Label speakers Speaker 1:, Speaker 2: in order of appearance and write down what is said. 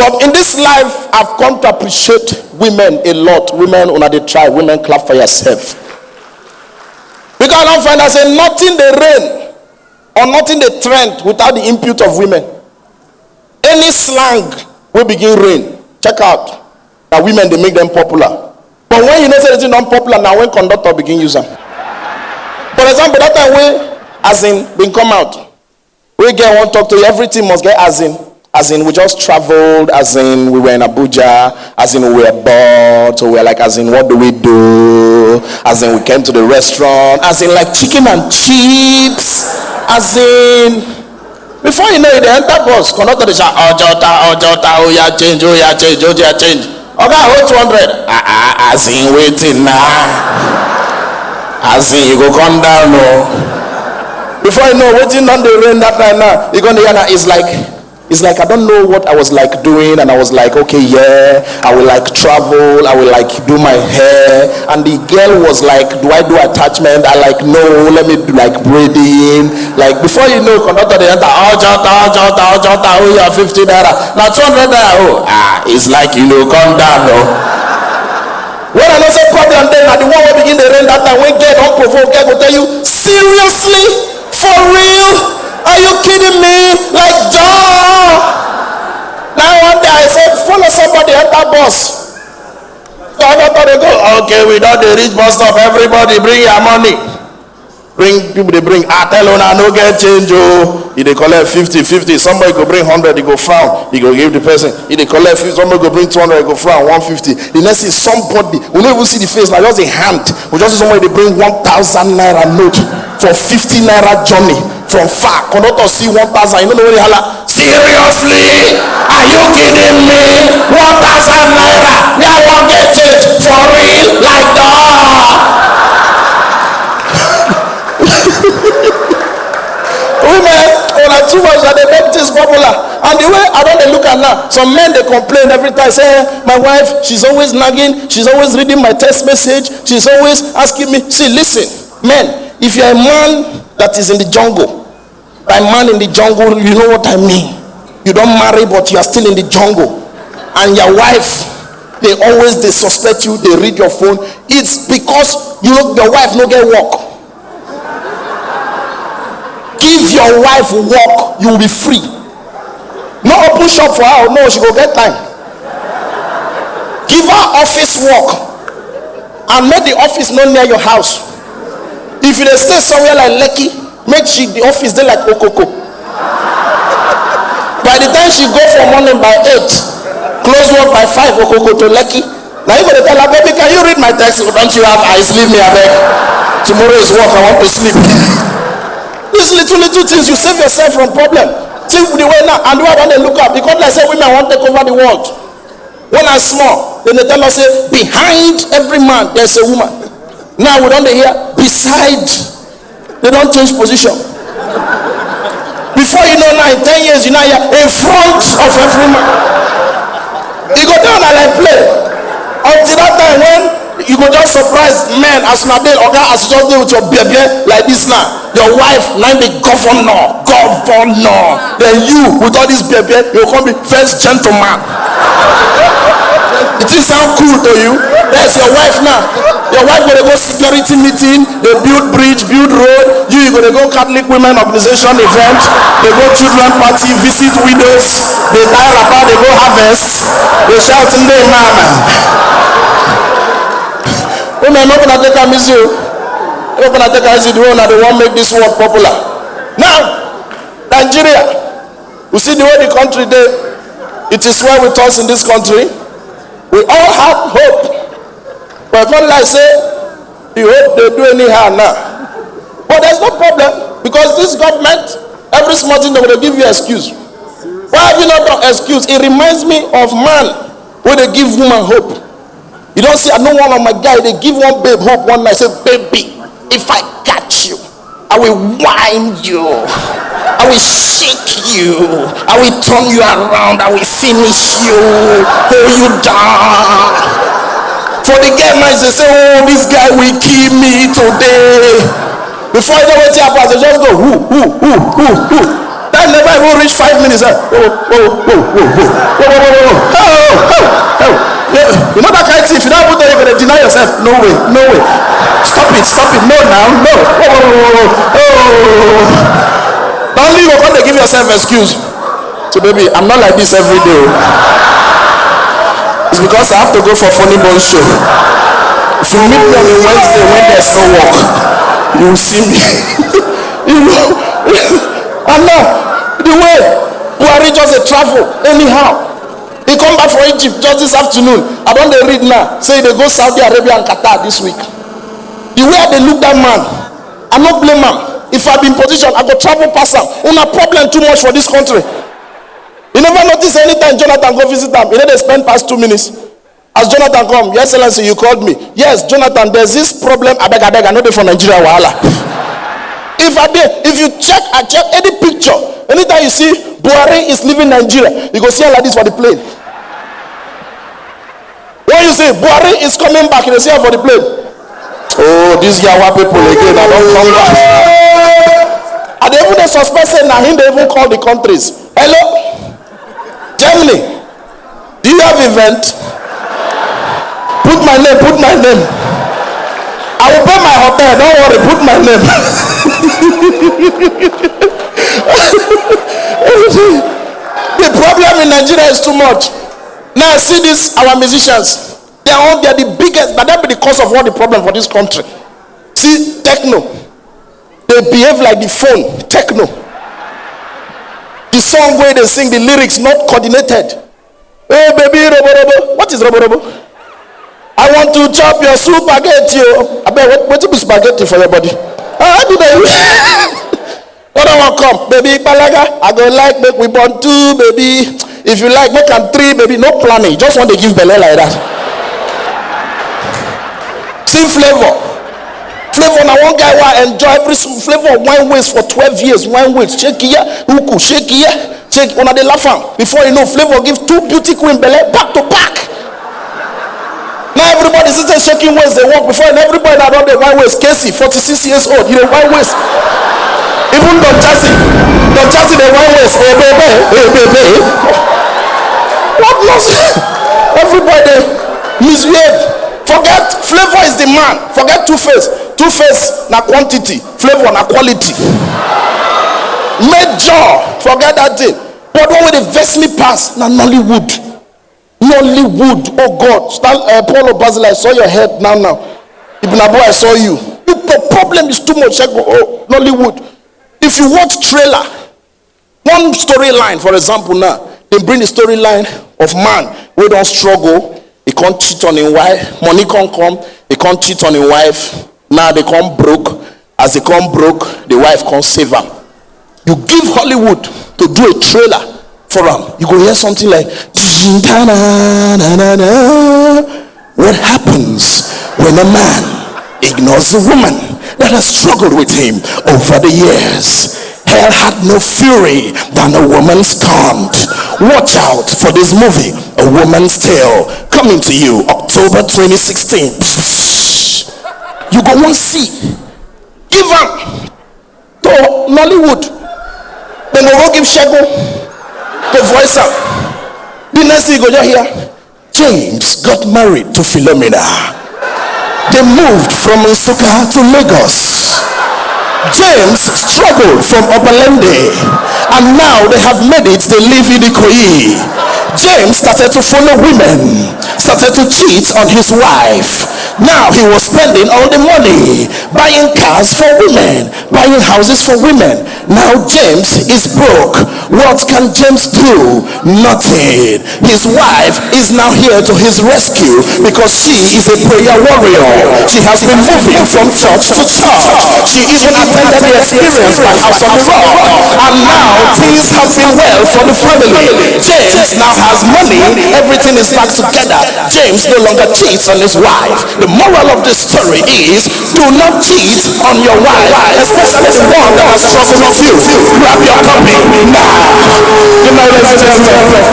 Speaker 1: But in this life, I've come to appreciate women a lot. Women, when they try, women clap for yourself. Because I don't find I say nothing they reign or nothing they trend without the input of women. Any slang will begin reign. Check out. Now women, they make them popular. But when you know say it's not popular, now when conductor begin use them. For example, that time we as in been come out. We get one talk to you, everything must get as in we just traveled, as in we were in Abuja, as in we were bored, so we're like, as in what do we do, as in we came to the restaurant, as in like chicken and chips, as in before you know it, they enter bus, conductor they shout, oh yeah change, change. Okay, hold 200. As in waiting now. As in you go come down no. Before you know waiting on the rain that right now, you're gonna hear that it's like I don't know what I was like doing, and I was like, okay, yeah, I will like travel, I will like do my hair, and the girl was like, do I do attachment? I like, no, let me do like braiding. Like before you know, conductor they enter, oh yeah, 50 naira, now 200 naira, it's like you know, come down, no. When I know say problem, then the one will begin the rain that time. When get unprovoked, get will tell you, seriously, for real. Are you kidding me? Like, John. Now one day I said, follow somebody at that bus. So I thought they go, okay, we don't reach bus stop. Everybody bring your money. Bring people, they bring, tell on, I no get change. If they collect 50, somebody go bring 100, he go frown. He go give the person. If they collect 50, somebody go bring 200, he go frown, 150. The next is somebody, we don't even see the face, now just a hand. We just see somebody, they bring 1,000 naira note for 50 naira journey. From far, conductor see 1,000, you don't know where they holla. Seriously? Are you kidding me? 1,000 naira? Now I won't get it for real? Like that? Women, like too much that they make this popular. And the way I don't look at now, some men they complain every time, say, my wife, she's always nagging, she's always reading my text message, she's always asking me. See, listen, men, if you're a man that is in the jungle, by man in the jungle, you know what I mean. You don't marry, but you are still in the jungle. And your wife, they suspect you, they read your phone. It's because your wife no get work. Give your wife work, you will be free. No open shop for her, no, she go get time. Give her office work and make the office not near your house. If you stay somewhere like Lekki, make the office there like Okoko. By the time she go for morning by 8, close work by 5, Okoko to Lekki. Now you gotta tell her, baby, can you read my text? Don't you have eyes? Leave me, abeg. Tomorrow is work, I want to sleep. These little things, you save yourself from problem. See the way now, and the way they look up, because like say women want to take over the world. When I'm small, then they tell us, say, behind every man there's a woman. Now we don't hear beside. They don't change position. Before you know now, in 10 years, you know you're in front of every man. You go down and like play. Until that time when you go just surprise men as now they as you just do with your baby like this now. Your wife now be governor. Then you with all this baby, you come be first gentleman. It will sound cool to you. That's your wife now. Your wife gonna go security meeting, they build bridge, build road. You gonna go Catholic women organization event, they go children party, visit widows, they tie wrapper, they go harvest, they shout in the mama. Women not gonna take a easy. Not gonna take a easy the one that they want make this world popular. Now, Nigeria, we see the way the country did. It is well with us in this country. We all have hope. But not like say, you hope they do anyhow now. But there's no problem. Because this government, every small thing they will give you excuse. Why have you not done excuse? It reminds me of man where they give woman hope. You don't see, I know one of my guys, they give one babe hope one night. Say, baby, if I catch you, I will wind you. I will shake you. I will turn you around. I will finish you. Hold you down. For the girl man, they say, oh, this guy will kill me today. Before you know what happens, they just go, who. That never even reach 5 minutes. Whoa. yourself. No way, no way. Stop it, no now, no. Don't leave, you're going to give yourself excuse. So baby, I'm not like this every day. It's because I have to go for Funny Bone show. If you meet me on a Wednesday when there's no work, you will see me. You know. And now, the way Buhari just a travel anyhow. He come back from Egypt just this afternoon. I don't read now. Say they go Saudi Arabia and Qatar this week. The way they look that man, I not blame him. If I be in position, I go travel past him. Una problem too much for this country. You never notice anytime Jonathan go visit them. You know they spend past 2 minutes. As Jonathan come, Your Excellency, you called me. Yes, Jonathan, there's this problem. I beg, I know they from Nigeria. Wahala. If you check, I check any picture. Anytime you see Buhari is leaving Nigeria, you go see her like this for the plane. When you see Buhari is coming back, you see her for the plane. Oh, these Yawa people again, I don't come back. And they even suspect saying now him they even call the countries. Hello? Germany, do you have event? Put my name. I will pay my hotel, don't worry, put my name. The problem in Nigeria is too much. Now see this, our musicians. They are the biggest, but that be the cause of all the problem for this country. See, techno. They behave like the phone, techno. The song where they sing the lyrics not coordinated. Hey baby, robo robo. What is robo robo? I want to chop your spaghetti. I bet what is spaghetti for your body? How do they? What I want come, baby Balaga. I go like make we born 2, baby. If you like, make them 3, baby. No planning. Just want to give belly like that. See flavor. Now one guy will enjoy every flavor of wine waste for 12 years. Wine waste. Shake here, huku, shake here, shake. Una de laugh. Before you know, flavor give 2 beauty queen belly back to back. Now everybody sits there shaking waist. They walk before, and everybody that on the wine waste. Casey, 46 years old. You know wine waste. Even Don Chassis, the wine waste. Hey baby. What nonsense? Everybody misbehave. Forget flavor is the man. Forget two-face na quantity, flavor na quality. Major, forget that thing. But what will the vex me pass? Na Nollywood. Oh God, Paulo Basil, I saw your head now. Ibn Abu, I saw you. The problem is too much. Oh, Nollywood. If you watch trailer, one storyline, for example, now they bring the storyline of man who don't struggle. He can't cheat on his wife. Money can't come. He can't cheat on his wife. Now they come broke. As they come broke, the wife can't save him. You give Hollywood to do a trailer for him. You go hear something like, what happens when a man ignores a woman that has struggled with him over the years? Hell had no fury than a woman's taunt. Watch out for this movie, A Woman's Tale, coming to you October 2016. You go one see. Give them to Nollywood. Then go give Shego the voice up. The next thing you go just hear, James got married to Philomena. They moved from Nsukka to Lagos. James struggled from Obalende, and now they have made it. They live in Ikoyi. James started to follow women, started to cheat on his wife. Now he was spending all the money buying cars for women, buying houses for women. Now James is broke. What can James do? Nothing. His wife is now here to his rescue because she is a prayer warrior. She has been moving from church to church. She even attended the experience by House of God, and now things have been well for the family. James now has money. Everything is back together. James no longer cheats on his wife. The moral of the story is, do not cheat on your wife, especially the one that has trusted of you. Grab your copy now. Good night, ladies and gentlemen.